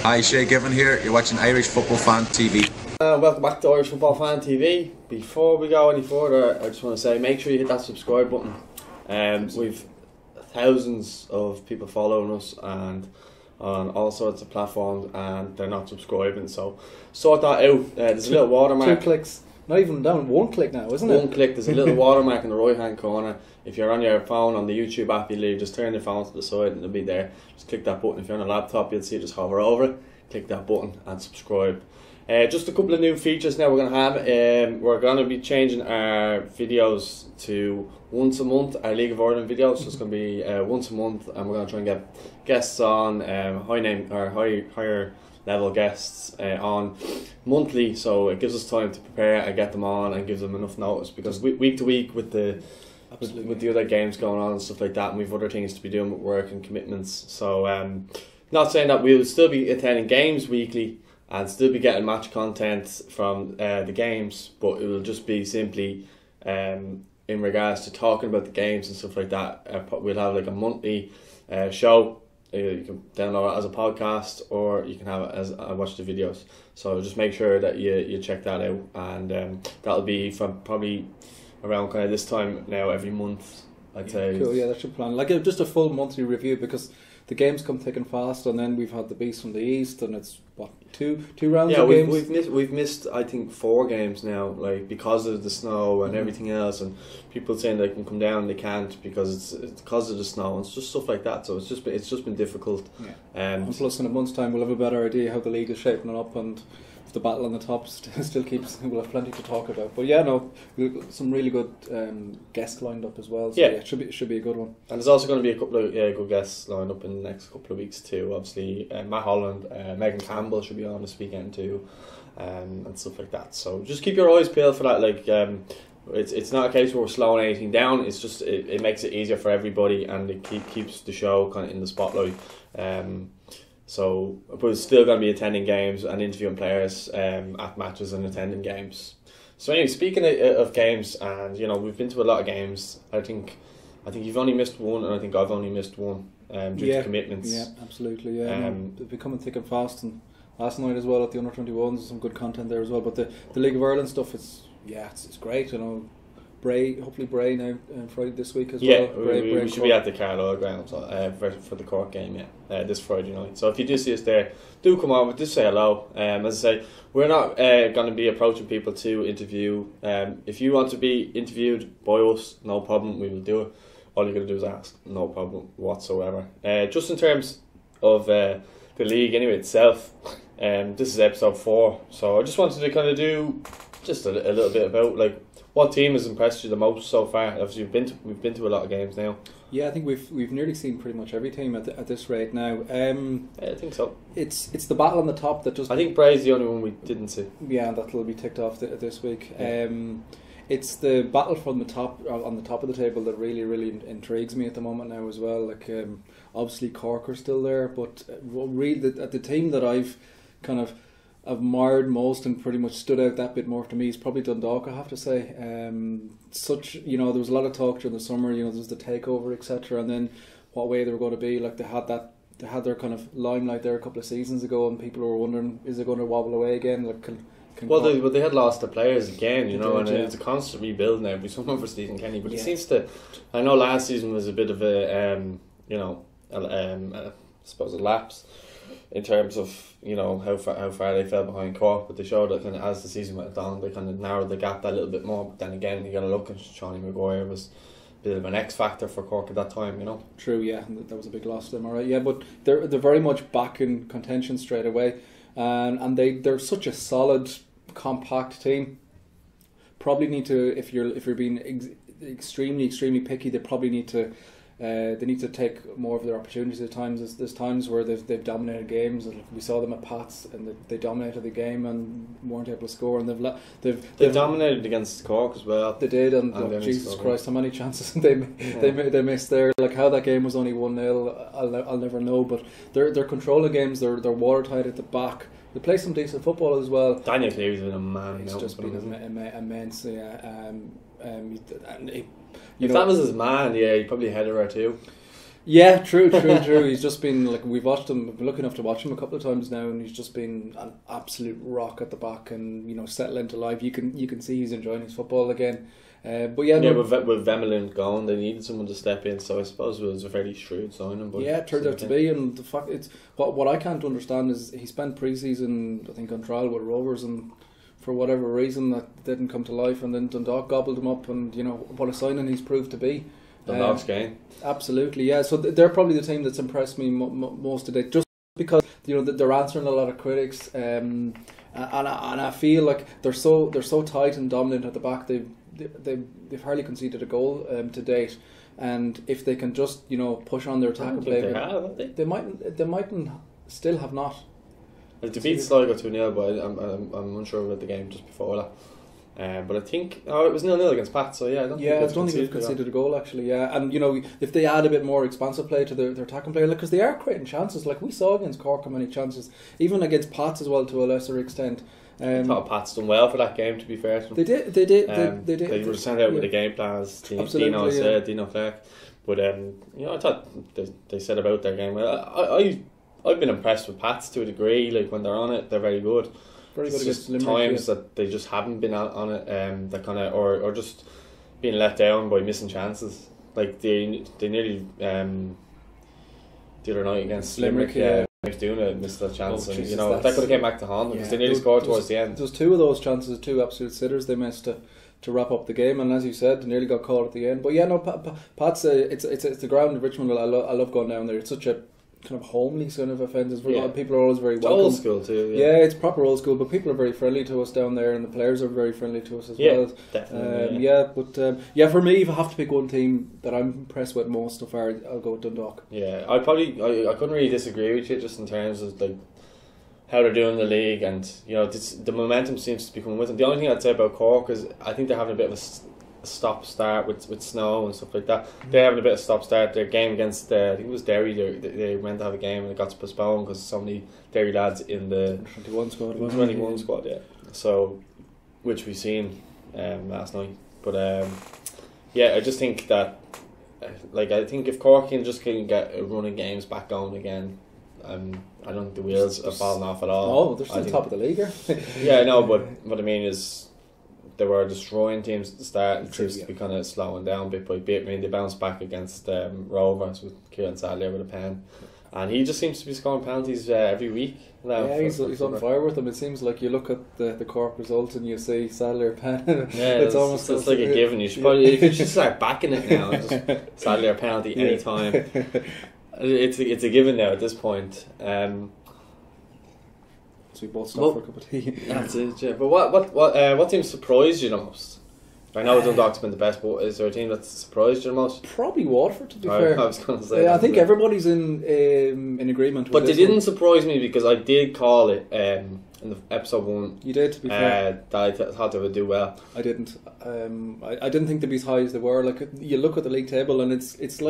Hi, Shay Given here. You're watching Irish Football Fan TV. Welcome back to Irish Football Fan TV. Before we go any further, I just want to say make sure you hit that subscribe button. We've thousands of people following us and on all sorts of platforms, and they're not subscribing. So sort that out. There's a little watermark. 2 clicks. Not even down. 1 click now, isn't it? 1 click. There's a little watermark in the right hand corner. If you're on your phone on the YouTube app, you just turn your phone to the side and it'll be there. Just click that button. If you're on a laptop, you'll see it. Just hover over it, click that button and subscribe. Just a couple of new features now we're going to have. We're going to be changing our videos to once a month, our League of Ireland videos. So it's going to be once a month, and we're going to try and get guests on, higher level guests on monthly, so it gives us time to prepare and get them on and give them enough notice, because week to week with the other games going on and stuff like that, and we've other things to be doing with work and commitments. So not saying that we'll still be attending games weekly and still be getting match content from the games, but it will just be simply in regards to talking about the games and stuff like that. We'll have like a monthly show. You can download it as a podcast, or you can have it as watch the videos. So just make sure that you check that out, and that'll be from probably around kind of this time now every month, I'd say. Cool, yeah, that should plan. Like just a full monthly review, because the games come thick and fast, and then we've had the beast from the east, and it's what two rounds of games. We've missed I think 4 games now, like because of the snow and everything else, and people saying they can come down, they can't because it's because of the snow. And it's just stuff like that. So it's just been difficult. Yeah. And plus, in a month's time, we'll have a better idea how the league is shaping it up, and if the battle on the top still keeps, we'll have plenty to talk about. But yeah, no, we've got some really good guests lined up as well. So yeah, it should be a good one. And there's also going to be a couple of good guests lined up in the next couple of weeks too. Obviously, Matt Holland, Megan Campbell should be on this weekend too, and stuff like that. So just keep your eyes peeled for that. Like it's not a case where we're slowing anything down. It's just it makes it easier for everybody, and it keeps the show kind of in the spotlight. So, but we're still going to be attending games and interviewing players at matches and attending games. So anyway, speaking of games, and we've been to a lot of games. I think you've only missed one, and I think I've only missed one due to commitments. Yeah, absolutely. Yeah, they're becoming thick and fast. And last night as well at the under 21s, some good content there as well. But the League of Ireland stuff, it's great. Hopefully Bray now Friday this week as well. We should be at the Carlisle grounds for the Cork game, this Friday night. So if you do see us there, do come on, just say hello. As I say, we're not going to be approaching people to interview. If you want to be interviewed by us, no problem, we will do it. All you're going to do is ask, no problem whatsoever. Just in terms of the league anyway itself, this is episode 4, so I just wanted to kind of do just a little bit about like what team has impressed you the most so far. Obviously we've been to a lot of games now. Yeah, I think we've nearly seen pretty much every team at this rate now. I think so. It's the battle on the top that just. I think Bray's the only one we didn't see. Yeah, that'll be ticked off this week. Yeah. It's the battle from the top on the top of the table that really intrigues me at the moment now as well. Like obviously Cork are still there, but really the team that I've kind of admired most and pretty much stood out that bit more to me is probably Dundalk, I have to say. There was a lot of talk during the summer, there was the takeover, etc., and then what way they were going to be. Like they had their kind of limelight there a couple of seasons ago, and people were wondering, is it going to wobble away again? Like they had lost the players again, it's a constant rebuild now. Every summer for Stephen Kenny, but it seems to. I know last season was a bit of a I suppose a lapse in terms of how far they fell behind Cork, but they showed that kind of as the season went on, they kind of narrowed the gap that little bit more. But then again, you got to look at Johnny Maguire was a bit of an X factor for Cork at that time, True, yeah, that was a big loss to them. All right, yeah, but they're very much back in contention straight away, and they're such a solid, compact team. Probably need to, if you're being extremely picky, they probably need to. They need to take more of their opportunities at times. There's times where they've dominated games. We saw them at Pats, and they dominated the game and weren't able to score. And they've dominated against Cork as well. They did, and Jesus Christ, how many chances they missed there. Like how that game was only 1-0, I'll never know. But they're controlling games. They're watertight at the back. They play some decent football as well. Daniel Cleary's been a man. It's just been immense. Yeah. If that was his man, he'd probably head her too. Yeah, true. He's just been like we've watched him. We've been lucky enough to watch him a couple of times now, and he's just been an absolute rock at the back, and settle into life. You can see he's enjoying his football again. But yeah, with Vemelin gone, they needed someone to step in. So I suppose it was a very shrewd signing. But yeah, it turned out to be. And the fact it's what I can't understand is he spent pre-season, I think, on trial with Rovers, and for whatever reason that didn't come to life, and then Dundalk gobbled him up, and what a signing he's proved to be. Dundalk's game. Absolutely, yeah. So they're probably the team that's impressed me most today, just because they're answering a lot of critics, and I feel like they're so tight and dominant at the back. They've hardly conceded a goal to date, and if they can just push on their attack and play, they mightn't still have not. They beat Sligo 2-0, but I'm unsure about the game just before that. But I think it was 0-0 against Pat, so yeah, I don't think they've conceded a goal actually. Yeah, and if they add a bit more expansive play to their attacking play, because they are creating chances. Like we saw against Cork, how many chances, even against Pats as well to a lesser extent. I thought Pat's done well for that game. To be fair, they did. They were sent out with the game plan as Dino said, Dino Clark. But I thought they said about their game. I've been impressed with Pats to a degree. Like when they're on it, they're very good. Very good against Limerick. Times that they just haven't been on it, that kind of or just being let down by missing chances. Like they nearly the other night against Limerick. Doing missed that chance, and that could have came back to haunt them because they nearly scored towards the end. There was two of those chances, two absolute sitters they missed to wrap up the game, and as you said, they nearly got caught at the end. But yeah, no, Pat's it's the ground in Richmond. I love going down there. It's such a kind of homely sort of offences. People are always very welcome. Old school too. Yeah, it's proper old school, but people are very friendly to us down there, and the players are very friendly to us as well. Definitely. For me, if I have to pick one team that I'm impressed with most so far, I'll go with Dundalk. Yeah, I couldn't really disagree with you just in terms of like how they're doing in the league, and the momentum seems to be coming with them. The only thing I'd say about Cork is I think they're having a bit of a stop start with snow and stuff like that. They're having a bit of stop start. Their game against I think it was Derry. They meant to have a game and it got postponed because so many Derry lads in the 21 squad. 21 squad, yeah. So, which we seen last night. But I just think that I think if Cork can get a run of games back going again, I don't think the wheels are falling off at all. Oh, they're still top of the league. Yeah, I know, but what I mean is, they were destroying teams at the start and seems to be kind of slowing down bit by bit. I mean, they bounced back against Rovers with Kieran Sadler with a pen, and he just seems to be scoring penalties every week now. Yeah, he's on fire with them. It seems like you look at the Cork result and you see Sadler pen. Yeah, it's like a given. You should just start backing it now. Just Sadler penalty anytime. It's a given now at this point. We both stopped for a cup of tea. That's it, yeah. But what team surprised you the most? I know Dundalk's been the best, but is there a team that's surprised you the most? Probably Waterford, to be fair. I was going to say. I think everybody's in agreement. But they didn't surprise me because I did call it in the episode 1. You did, to be fair. That I thought they would do well. I didn't. I didn't think they'd be as high as they were. Like you look at the league table, and it's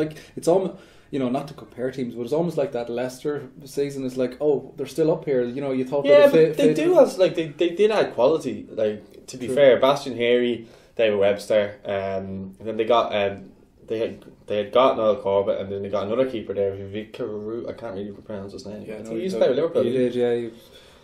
almost. Not to compare teams, but it's almost like that Leicester season is like, oh, they're still up here. You thought, but they do have they did add quality. Like to be fair, Bastian Harry, David Webster, and then they got they had got Noel Corbett, and then they got another keeper there, Vicaroo. I can't really pronounce his name. Yeah, he used to play with Liverpool. He did, yeah.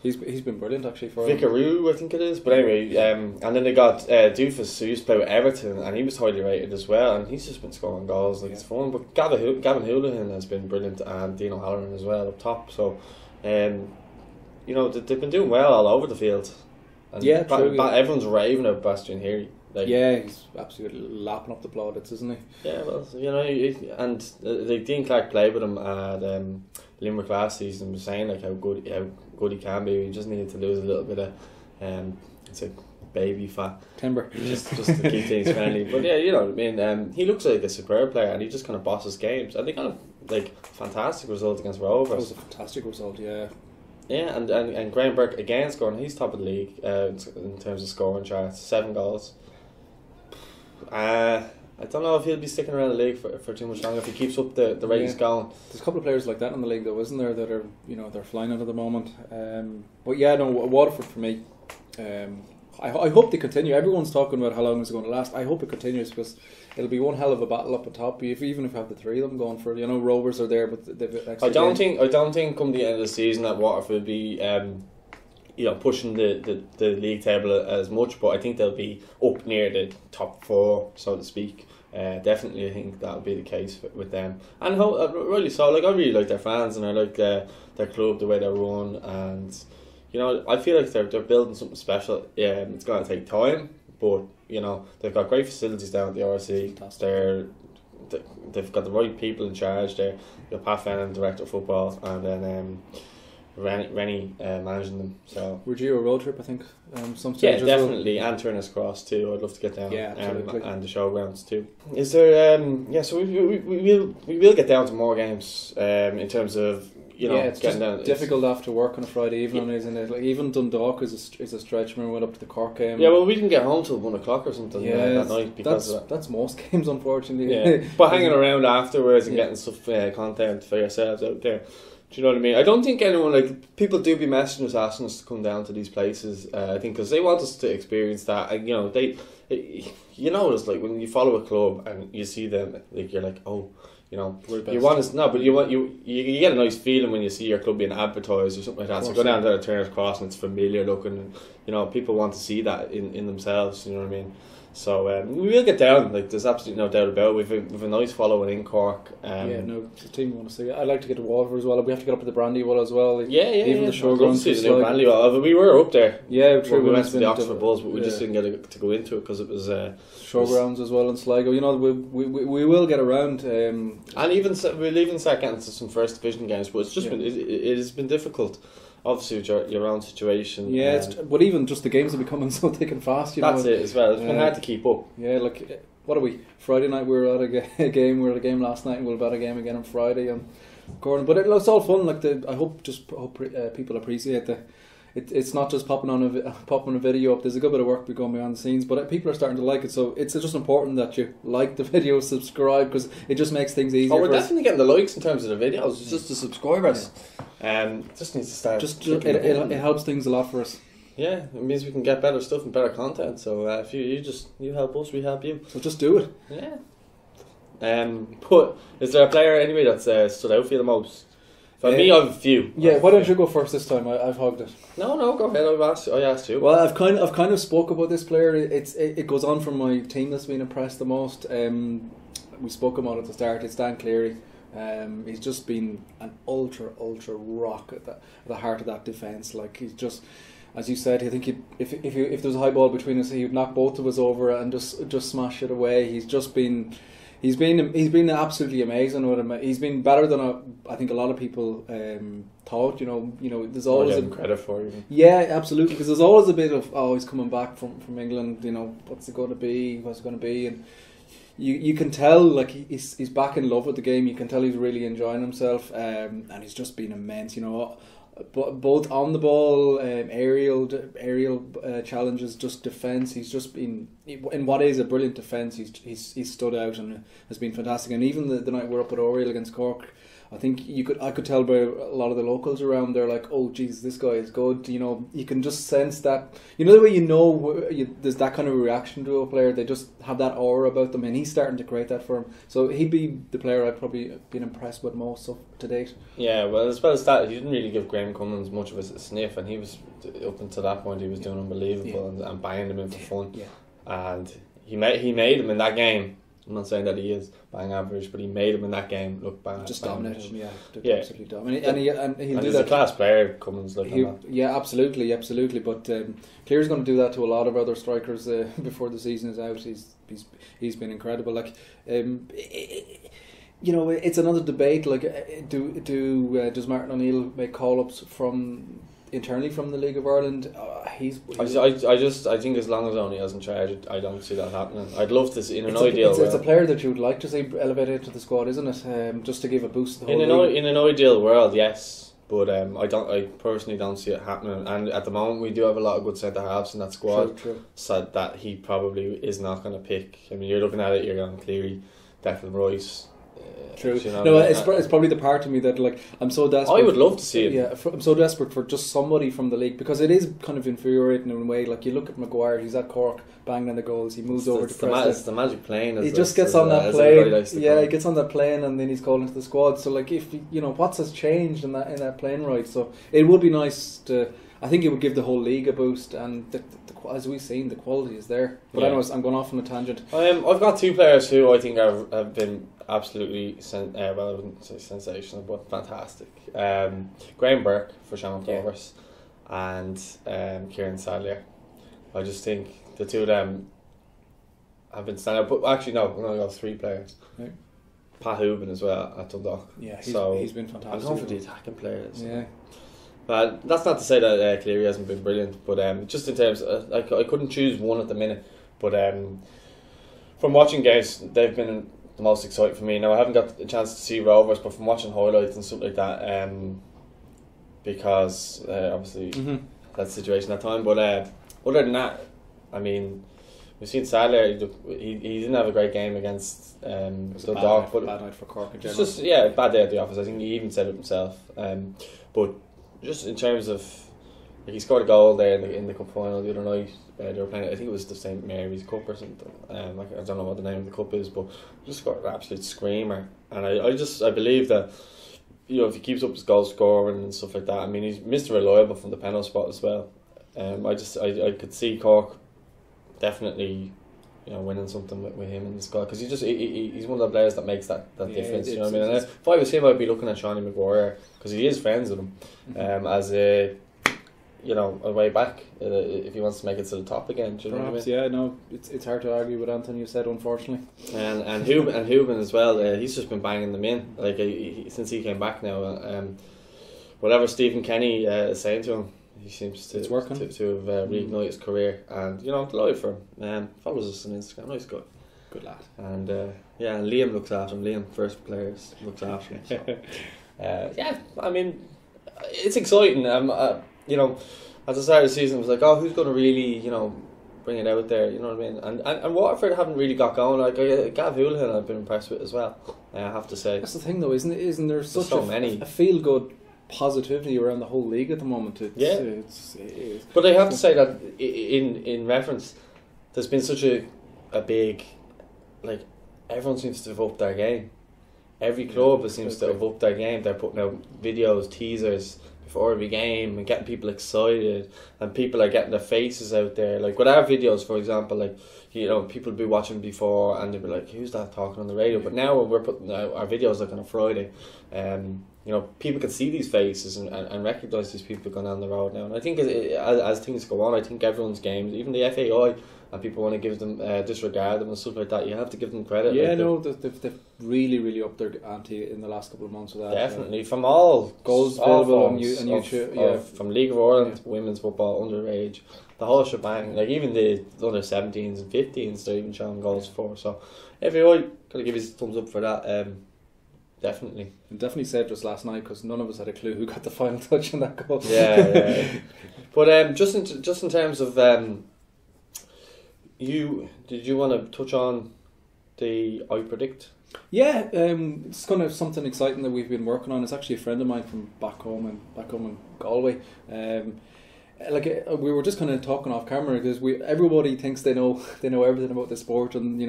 He's been brilliant actually for Vicaroo, I think it is. But anyway, and then they got Doofus, who used to play with Everton, and he was highly rated as well, and he's just been scoring goals. It's fun. But Gavin Houlihan has been brilliant, and Dino Halloran as well up top. So, they've been doing well all over the field. And true. Everyone's raving about Bastian Harry. He's absolutely lapping up the plaudits, isn't he? Yeah, well, and Dean Clark played with him at Limerick last season, was saying how good he can be. He just needed to lose a little bit of it's a baby fat timber just to keep things friendly. But yeah, you know what I mean. He looks like a superb player, and he just kind of bosses games. And they kind of fantastic result against Rovers. That was a fantastic result, yeah. Yeah, and Graham Burke again scoring. He's top of the league in terms of scoring charts. 7 goals. I don't know if he'll be sticking around the league for too much longer if he keeps up the rate he's going. There's a couple of players like that in the league though, isn't there, that are they're flying out at the moment. But yeah, no, Waterford for me, I hope they continue. Everyone's talking about how long it's going to last. I hope it continues because it'll be one hell of a battle up at top. Even if you have the three of them going for, Rovers are there, but they've I don't think come the end of the season that Waterford will be pushing the league table as much, but I think they'll be up near the top four, so to speak. Definitely, I think that'll be the case with them. And really so, I really like their fans, and I like their club, the way they're run, and I feel like they're building something special. It's going to take time, but they've got great facilities down at the RC. They've got the right people in charge there. You've got Pat Fennan, director of football, and then Rennie managing them. So we're due a road trip, I think. Some stage definitely, and Turner's Cross too. I'd love to get down. Yeah, absolutely. And the showgrounds too. Is there? So we will get down to more games. In terms of it's getting just down. difficult after work on a Friday evening, isn't it? Like even Dundalk is a stretch. Remember, we went up to the Cork game. Yeah, well, we didn't get home till 1 o'clock or something that night because of that. That's most games, unfortunately. Yeah, but hanging around afterwards and getting stuff content for yourselves out there. Do you know what I mean? I don't think anyone, people do be messaging us asking us to come down to these places. I think because they want us to experience that. And, it's like when you follow a club and you see them, you're like, oh. You want to but you get a nice feeling when you see your club being advertised or something like that. So go down to the Turner's Cross and it's familiar looking, and people want to see that in themselves. You know what I mean? So we will get down. There's absolutely no doubt about it. We've a nice following in Cork. It's a team we want to see. I'd like to get to Waterford as well. We have to get up to the Brandywell as well. Even the showgrounds. The new Brandywell. We were up there. Yeah, true. We went to the Oxford Bulls, but we just didn't get to go into it because it was showgrounds as well in Sligo. We will get around. And we'll even start getting to some first division games, but it's just it has been difficult. Obviously, with your own situation. Yeah, but even just the games are becoming so thick and fast. That's it as well. It's been hard to keep up. Yeah, what are we? Friday night we were at a game. We were at a game last night, and we'll be at a game again on Friday. But it's all fun. I hope people appreciate it's not just popping a video up. There's a good bit of work going behind the scenes, but people are starting to like it. So it's just important that you like the video, subscribe, because it just makes things easier. We're definitely getting the likes in terms of the videos. It's just the subscribers. Just needs to start. It helps things a lot for us. Yeah, it means we can get better stuff and better content. So if you help us, we help you. So just do it. Yeah. But is there a player anyway that's stood out for you the most? For me, I have a few. Yeah, why don't you go first this time? I've hogged it. No, go ahead. I asked you. Well, I've kind of spoke about this player. It goes on from my team that's been impressed the most. We spoke about it at the start. It's Dan Cleary. He's just been an ultra rock at the heart of that defence. He's just, as you said, I think if there was a high ball between us, he would knock both of us over and just smash it away. He's been absolutely amazing with him. He's been better than I think a lot of people thought. There's always credit for you. Yeah, absolutely, because there's always a bit of he's coming back from England. What's it going to be? And you can tell he's back in love with the game. You can tell he's really enjoying himself, and he's just been immense. Both on the ball, aerial challenges, just defence. He's just been in what is a brilliant defence. He's stood out and has been fantastic. And even the night we're up at Oriel against Cork, I think I could tell by a lot of the locals around. They're like, "Oh, geez, this guy is good." You can just sense that. The way there's that kind of reaction to a player. They just have that aura about them, and he's starting to create that for him. So he'd be the player I've probably been impressed with most to date. Yeah, well, as well as that, he didn't really give Graham Cummins much of a sniff, and he was up until that point he was doing unbelievable and banging them in for fun. Yeah, and he made him in that game. I'm not saying that he is bang average, but he made him in that game look bang. Just dominated him, absolutely dominated. And he'll do he's that. A class player, Cummins. Yeah, absolutely. But Cleary's going to do that to a lot of other strikers before the season is out. He's been incredible. It's another debate. Does Martin O'Neill make call-ups internally from the League of Ireland? I think as long as O'Neill's in charge, I don't see that happening. I'd love to see in an ideal world. It's a player that you would like to see elevated to the squad, isn't it? Just to give a boost to the whole league. In an ideal world, yes, but I personally don't see it happening. And at the moment, we do have a lot of good centre halves in that squad. True. So that he probably is not going to pick. I mean, you're looking at it, you're going Cleary, Declan Rice, True. You know, No, it's probably the part of me that like I'm so desperate. I would love to see it. Yeah, I'm so desperate for just somebody from the league because it is kind of infuriating in a way. Like you look at Maguire, he's at Cork, banging in the goals. He moves over to Preston. It's the magic plane. He just gets on that plane. Yeah, he gets on that plane and then he's called into the squad. So like if what has changed in that plane ride. So it would be nice to. I think it would give the whole league a boost, and as we've seen, the quality is there. But anyways, I'm going off on a tangent. I've got two players who I think have been absolutely well, I wouldn't say sensational, but fantastic. Graham Burke for Shannon Clovers and Kieran Sadlier. I just think the two of them have been standing out. But actually, no, I got three players. Right. Pat Hooban as well at Dundalk. Yeah, he's been fantastic. I'm going for the attacking players. Yeah. That's not to say that Cleary hasn't been brilliant, but just in terms, I couldn't choose one at the minute. But from watching games, they've been the most exciting for me. Now I haven't got a chance to see Rovers, but from watching highlights and stuff like that, because obviously that situation at time. But other than that, I mean, we've seen Sadler. He didn't have a great game against the Dog, but bad night for Cork in general. It's just bad day at the office. I think he even said it himself. But just in terms of, like, he scored a goal there in the cup final the other night. They were playing, I think it was the St Mary's Cup or something. Like, I don't know what the name of the cup is, but just scored an absolute screamer. And I believe that, if he keeps up his goal scoring and stuff like that, I mean, he's Mr. Reliable from the penalty spot as well. I could see Cork definitely, winning something with him in the squad, because he's one of the players that makes that difference. You know what I mean? And if I was him, I'd be looking at Shawnee Maguire, because he is friends with him, as a way back if he wants to make it to the top again. Do you know what I mean? Yeah, no, it's hard to argue with Anthony. You said, unfortunately, and Hooban as well. He's just been banging them in since he came back now. Whatever Stephen Kenny is saying to him, he seems to have reignite his career, and delighted for him. Follows us on Instagram. Nice guy, good lad. And and Liam looks after him. Liam, first players, looks after him. So. I mean, it's exciting. At the start of the season, it was like, who's going to really, bring it out there? You know what I mean? And Waterford haven't really got going. Like Gav Houlihan, I've been impressed with as well. I have to say. That's the thing, though, isn't it? Isn't there such many a feel good positivity around the whole league at the moment? It's but I have to say that in reference, there's been such a big, like, everyone seems to have upped their game. Every club seems to have upped their game. They're putting out videos, teasers before every game and getting people excited, and people are getting their faces out there. Like with our videos, for example, like, people be watching before and they'd be like, who's that talking on the radio? But now when we're putting out our videos like on a Friday, people can see these faces and recognise these people going down the road now. And I think as things go on, I think everyone's games, even the FAI, and people want to give them disregard them and stuff like that, you have to give them credit. Yeah, they've really, really upped their ante in the last couple of months with that. Definitely, from all goals available on YouTube, from League of Ireland, women's football, underage, the whole shebang. Like even the under 17s and 15s, they're even showing goals for. So FAI, gotta give you a thumbs up for that. Definitely. And definitely saved us last night, because none of us had a clue who got the final touch on that goal. Yeah. But just in terms of did you want to touch on the I Predict? Yeah, it's kind of something exciting that we've been working on. It's actually a friend of mine from back home in Galway. We were just kind of talking off camera, because everybody thinks they know everything about the sport, and they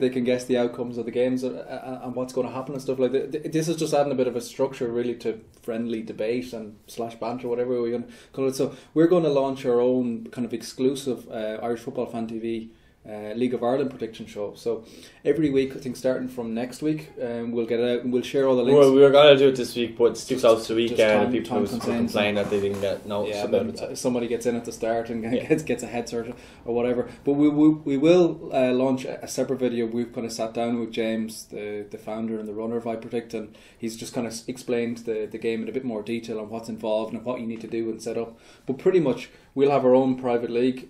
can guess the outcomes of the games and what's going to happen and stuff like that. This is just adding a bit of a structure really to friendly debate and / banter, whatever we can call it. So we're going to launch our own kind of exclusive Irish Football Fan TV League of Ireland prediction show. So every week, I think starting from next week, we'll get it out and we'll share all the links. Well, we were going to do it this week, but it's too close to the weekend, and people will complain that they didn't get notice about it. Somebody gets in at the start and gets a head start or whatever. But we will launch a separate video. We've kind of sat down with James, the founder and the runner of I Predict, and he's just kind of explained the game in a bit more detail on what's involved and what you need to do and set up. But pretty much we'll have our own private league,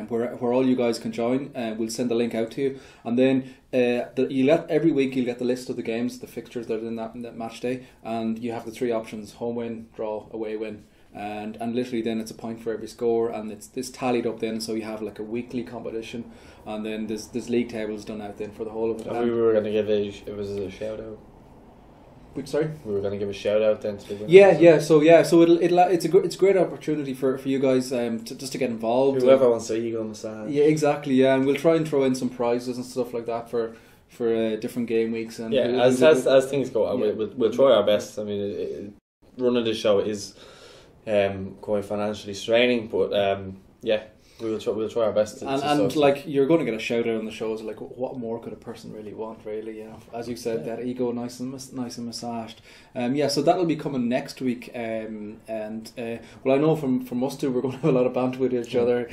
where all you guys can join. We'll send the link out to you, and then every week you'll get the list of the games, the fixtures that are in that match day, and you have the three options: home win, draw, away win. and literally then it's a point for every score, and it's tallied up then, so you have like a weekly competition, and then there's league tables done out then for the whole of it. And we were going to give a shout out. Sorry, we were going to give a shout out then to the winners. So it's a great opportunity for you guys to get involved. Whoever wants to ego massage. Yeah, exactly. Yeah, and we'll try and throw in some prizes and stuff like that for different game weeks. And as things go, we'll try our best. I mean, running the show is quite financially straining, but we'll try our best. And like, you're going to get a shout out on the shows. Like, what more could a person really want? Really, you know, as you said, that ego nice and massaged. So that'll be coming next week. Well, I know from us two, we're going to have a lot of banter with each other.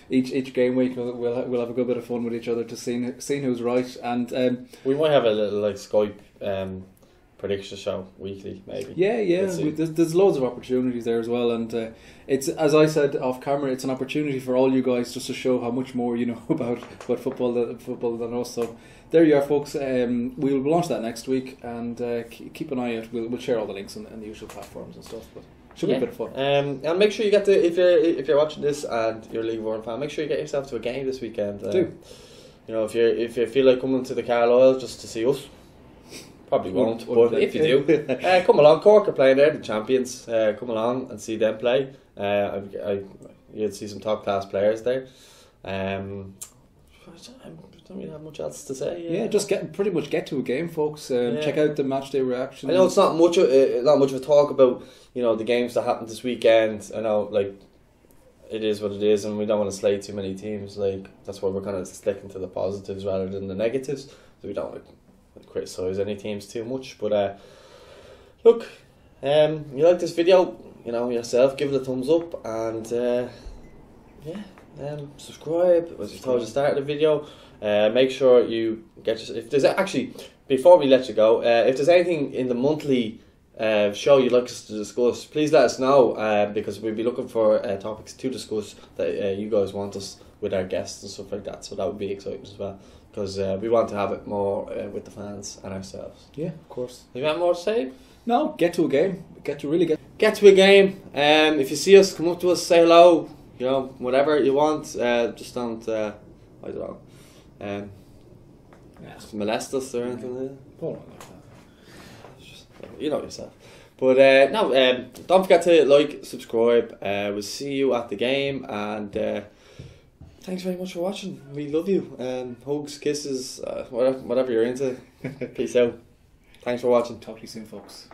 Each game week, we'll have a good bit of fun with each other to see who's right. And we might have a little like Skype prediction show weekly, maybe. There's loads of opportunities there as well, and it's, as I said off camera, it's an opportunity for all you guys just to show how much more you know about football than us. So there you are, folks. We'll launch that next week, and keep an eye out. We'll share all the links on the usual platforms and stuff, but should be a bit of fun. And make sure you get if you're watching this and you're a League of Ireland fan, make sure you get yourself to a game this weekend. Do. You know, if you feel like coming to the Carlisle just to see us, probably won't, but if you do, come along. Cork are playing there, the champions. Come along and see them play. You'd see some top class players there. I don't really have much else to say. Just pretty much get to a game, folks. Check out the match day reaction. I know it's not much of a talk about, you know, the games that happened this weekend. I know, like, it is what it is, and we don't want to slay too many teams. Like, that's why we're kind of sticking to the positives rather than the negatives. So we don't want to criticise any teams too much. But look, you like this video, you know, yourself, give it a thumbs up, and subscribe. As I told you at the start of the video, make sure you get if there's actually, before we let you go, if there's anything in the monthly show you'd like us to discuss, please let us know, because we'll be looking for topics to discuss that you guys want us with our guests and stuff like that. So that would be exciting as well, because we want to have it more with the fans and ourselves. Yeah, of course. You got more to say? No, get to a game. Get to a game. If you see us, come up to us, say hello. You know, whatever you want. Just don't, I don't know, molest us or anything. You know yourself. But don't forget to like, subscribe. We'll see you at the game, and thanks very much for watching. We love you. Hugs, kisses, whatever you're into. Peace out. Thanks for watching. Talk to you soon, folks.